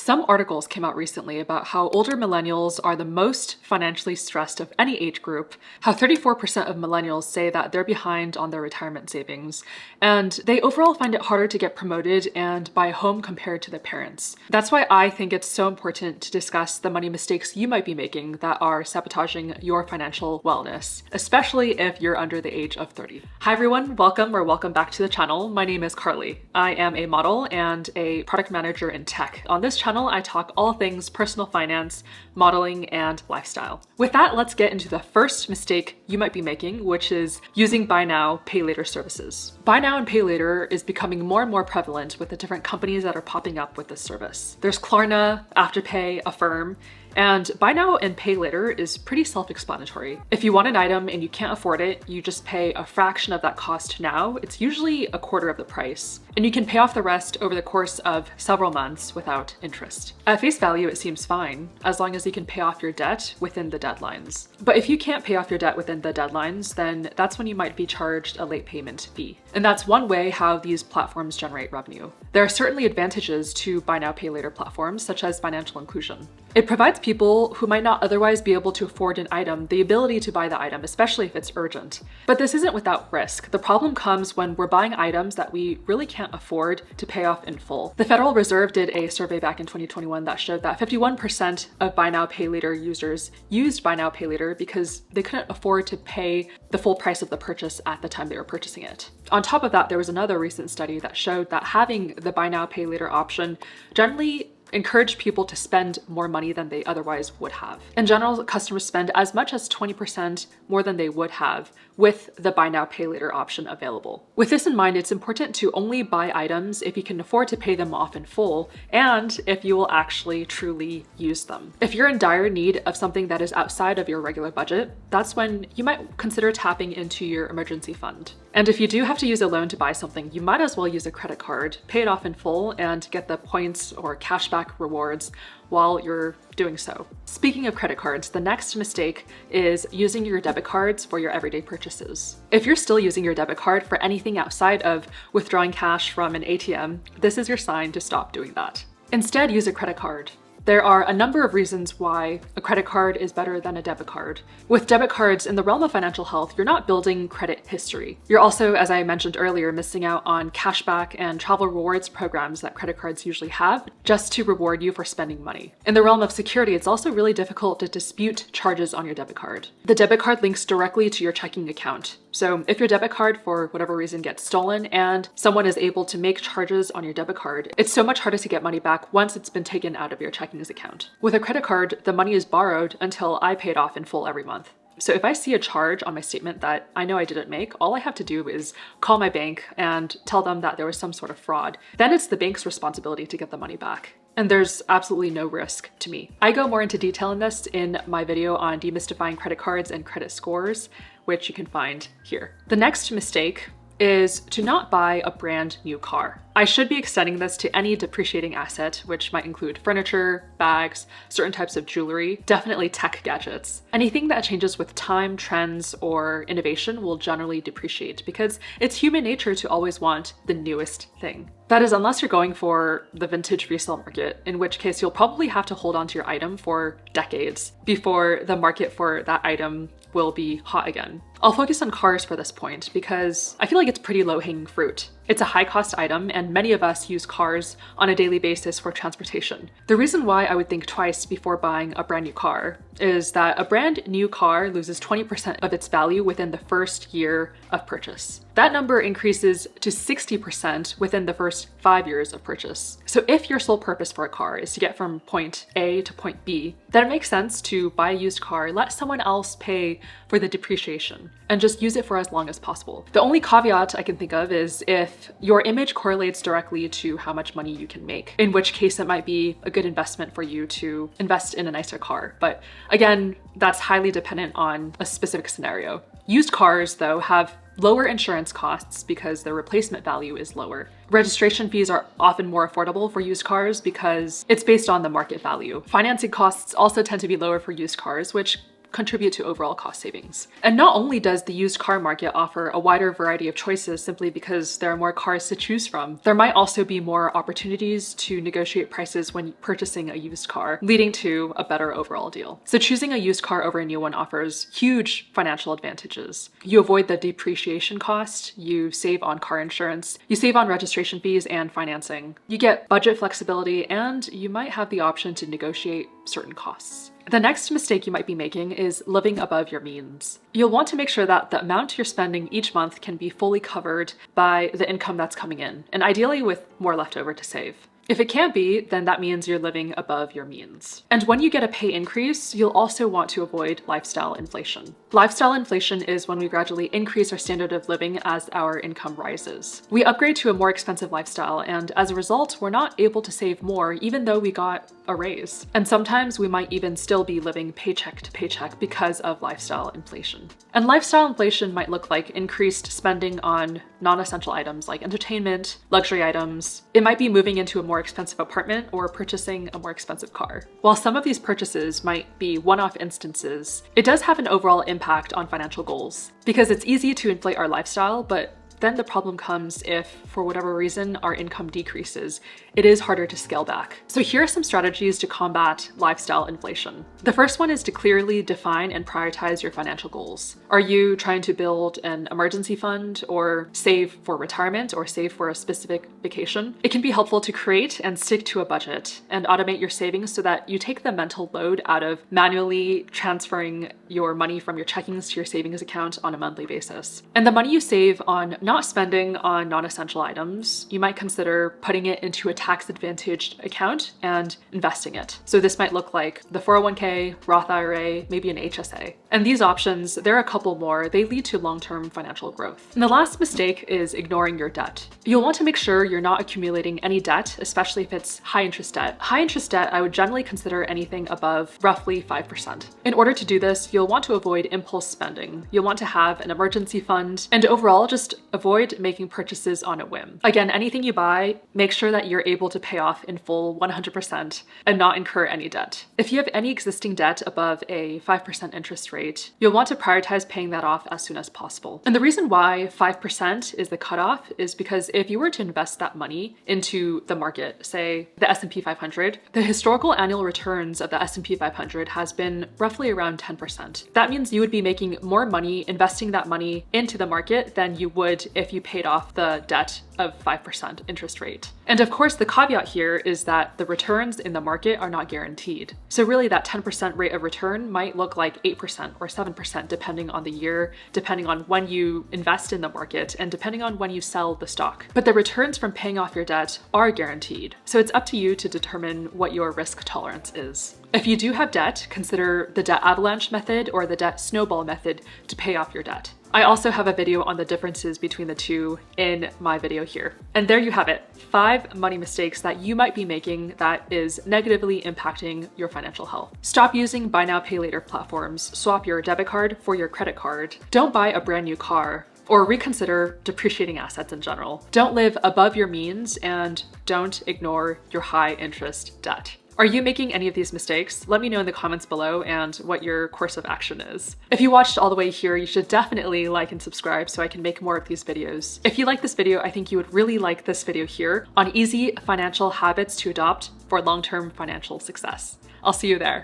Some articles came out recently about how older millennials are the most financially stressed of any age group, how 34% of millennials say that they're behind on their retirement savings, and they overall find it harder to get promoted and buy a home compared to their parents. That's why I think it's so important to discuss the money mistakes you might be making that are sabotaging your financial wellness, especially if you're under the age of 30. Hi everyone, welcome back to the channel. My name is Carly. I am a model and a product manager in tech. On this channel, I talk all things personal finance, modeling, and lifestyle. With that, let's get into the first mistake you might be making, which is using buy now, pay later services. Buy now and pay later is becoming more and more prevalent with the different companies that are popping up with this service. There's Klarna, Afterpay, Affirm, and buy now and pay later is pretty self-explanatory. If you want an item and you can't afford it, you just pay a fraction of that cost now. It's usually a quarter of the price, and you can pay off the rest over the course of several months without interest. At face value, it seems fine, as long as you can pay off your debt within the deadlines. But if you can't pay off your debt within the deadlines, then that's when you might be charged a late payment fee. And that's one way how these platforms generate revenue. There are certainly advantages to buy now, pay later platforms, such as financial inclusion. It provides people who might not otherwise be able to afford an item the ability to buy the item, especially if it's urgent. But this isn't without risk. The problem comes when we're buying items that we really can't afford to pay off in full. The Federal Reserve did a survey back in 2021 that showed that 51% of buy now, pay later users used buy now, pay later because they couldn't afford to pay the full price of the purchase at the time they were purchasing it. On top of that, there was another recent study that showed that having the buy now, pay later option generally encourage people to spend more money than they otherwise would have. In general, customers spend as much as 20% more than they would have with the buy now, pay later option available. With this in mind, it's important to only buy items if you can afford to pay them off in full and if you will actually truly use them. If you're in dire need of something that is outside of your regular budget, that's when you might consider tapping into your emergency fund. And if you do have to use a loan to buy something, you might as well use a credit card, pay it off in full, and get the points or cashback rewards while you're doing so. Speaking of credit cards, the next mistake is using your debit cards for your everyday purchases. If you're still using your debit card for anything outside of withdrawing cash from an ATM, this is your sign to stop doing that. Instead, use a credit card. There are a number of reasons why a credit card is better than a debit card. With debit cards, in the realm of financial health, you're not building credit history. You're also, as I mentioned earlier, missing out on cashback and travel rewards programs that credit cards usually have just to reward you for spending money. In the realm of security, it's also really difficult to dispute charges on your debit card. The debit card links directly to your checking account. So if your debit card, for whatever reason, gets stolen and someone is able to make charges on your debit card, it's so much harder to get money back once it's been taken out of your checking account. With a credit card, the money is borrowed until I pay it off in full every month. So if I see a charge on my statement that I know I didn't make, all I have to do is call my bank and tell them that there was some sort of fraud. Then it's the bank's responsibility to get the money back. And there's absolutely no risk to me. I go more into detail in this in my video on demystifying credit cards and credit scores, which you can find here. The next mistake is to not buy a brand new car. I should be extending this to any depreciating asset, which might include furniture, bags, certain types of jewelry, definitely tech gadgets. Anything that changes with time, trends, or innovation will generally depreciate because it's human nature to always want the newest thing. That is, unless you're going for the vintage resale market, in which case you'll probably have to hold on to your item for decades before the market for that item will be hot again. I'll focus on cars for this point because I feel like it's pretty low-hanging fruit. It's a high-cost item, and many of us use cars on a daily basis for transportation. The reason why I would think twice before buying a brand new car is that a brand new car loses 20% of its value within the first year of purchase. That number increases to 60% within the first 5 years of purchase. So if your sole purpose for a car is to get from point A to point B, then it makes sense to buy a used car, let someone else pay for the depreciation, and just use it for as long as possible. The only caveat I can think of is if your image correlates directly to how much money you can make, in which case it might be a good investment for you to invest in a nicer car. But again, that's highly dependent on a specific scenario. Used cars, though, have lower insurance costs because their replacement value is lower. Registration fees are often more affordable for used cars because it's based on the market value. Financing costs also tend to be lower for used cars, which contribute to overall cost savings. And not only does the used car market offer a wider variety of choices simply because there are more cars to choose from, there might also be more opportunities to negotiate prices when purchasing a used car, leading to a better overall deal. So choosing a used car over a new one offers huge financial advantages. You avoid the depreciation cost, you save on car insurance, you save on registration fees and financing, you get budget flexibility, and you might have the option to negotiate certain costs. The next mistake you might be making is living above your means. You'll want to make sure that the amount you're spending each month can be fully covered by the income that's coming in, and ideally with more left over to save. If it can't be, then that means you're living above your means. And when you get a pay increase, you'll also want to avoid lifestyle inflation. Lifestyle inflation is when we gradually increase our standard of living as our income rises. We upgrade to a more expensive lifestyle, and as a result, we're not able to save more even though we got a raise. And sometimes we might even still be living paycheck to paycheck because of lifestyle inflation. And lifestyle inflation might look like increased spending on non-essential items like entertainment, luxury items. It might be moving into a more expensive apartment or purchasing a more expensive car. While some of these purchases might be one-off instances, it does have an overall impact on financial goals because it's easy to inflate our lifestyle, but then the problem comes if, for whatever reason, our income decreases. It is harder to scale back. So here are some strategies to combat lifestyle inflation. The first one is to clearly define and prioritize your financial goals. Are you trying to build an emergency fund or save for retirement or save for a specific vacation? It can be helpful to create and stick to a budget and automate your savings so that you take the mental load out of manually transferring your money from your checkings to your savings account on a monthly basis. And the money you save on not spending on non-essential items, you might consider putting it into a tax-advantaged account and investing it. So this might look like the 401k, Roth IRA, maybe an HSA. And these options, there are a couple more, they lead to long-term financial growth. And the last mistake is ignoring your debt. You'll want to make sure you're not accumulating any debt, especially if it's high interest debt. High interest debt, I would generally consider anything above roughly 5%. In order to do this, you'll want to avoid impulse spending. You'll want to have an emergency fund, and overall, just avoid making purchases on a whim. Again, anything you buy, make sure that you're able to pay off in full 100% and not incur any debt. If you have any existing debt above a 5% interest rate, you'll want to prioritize paying that off as soon as possible. And the reason why 5% is the cutoff is because if you were to invest that money into the market, say the S&P 500, the historical annual returns of the S&P 500 has been roughly around 10%. That means you would be making more money investing that money into the market than you would if you paid off the debt of 5% interest rate. And of course, the caveat here is that the returns in the market are not guaranteed. So really that 10% rate of return might look like 8% or 7% depending on the year, depending on when you invest in the market, and depending on when you sell the stock. But the returns from paying off your debt are guaranteed. So it's up to you to determine what your risk tolerance is. If you do have debt, consider the debt avalanche method or the debt snowball method to pay off your debt. I also have a video on the differences between the two in my video here. And there you have it, 5 money mistakes that you might be making that is negatively impacting your financial health. Stop using buy now, pay later platforms. Swap your debit card for your credit card. Don't buy a brand new car, or reconsider depreciating assets in general. Don't live above your means, and don't ignore your high interest debt. Are you making any of these mistakes? Let me know in the comments below and what your course of action is. If you watched all the way here, you should definitely like and subscribe so I can make more of these videos. If you like this video, I think you would really like this video here on easy financial habits to adopt for long-term financial success. I'll see you there.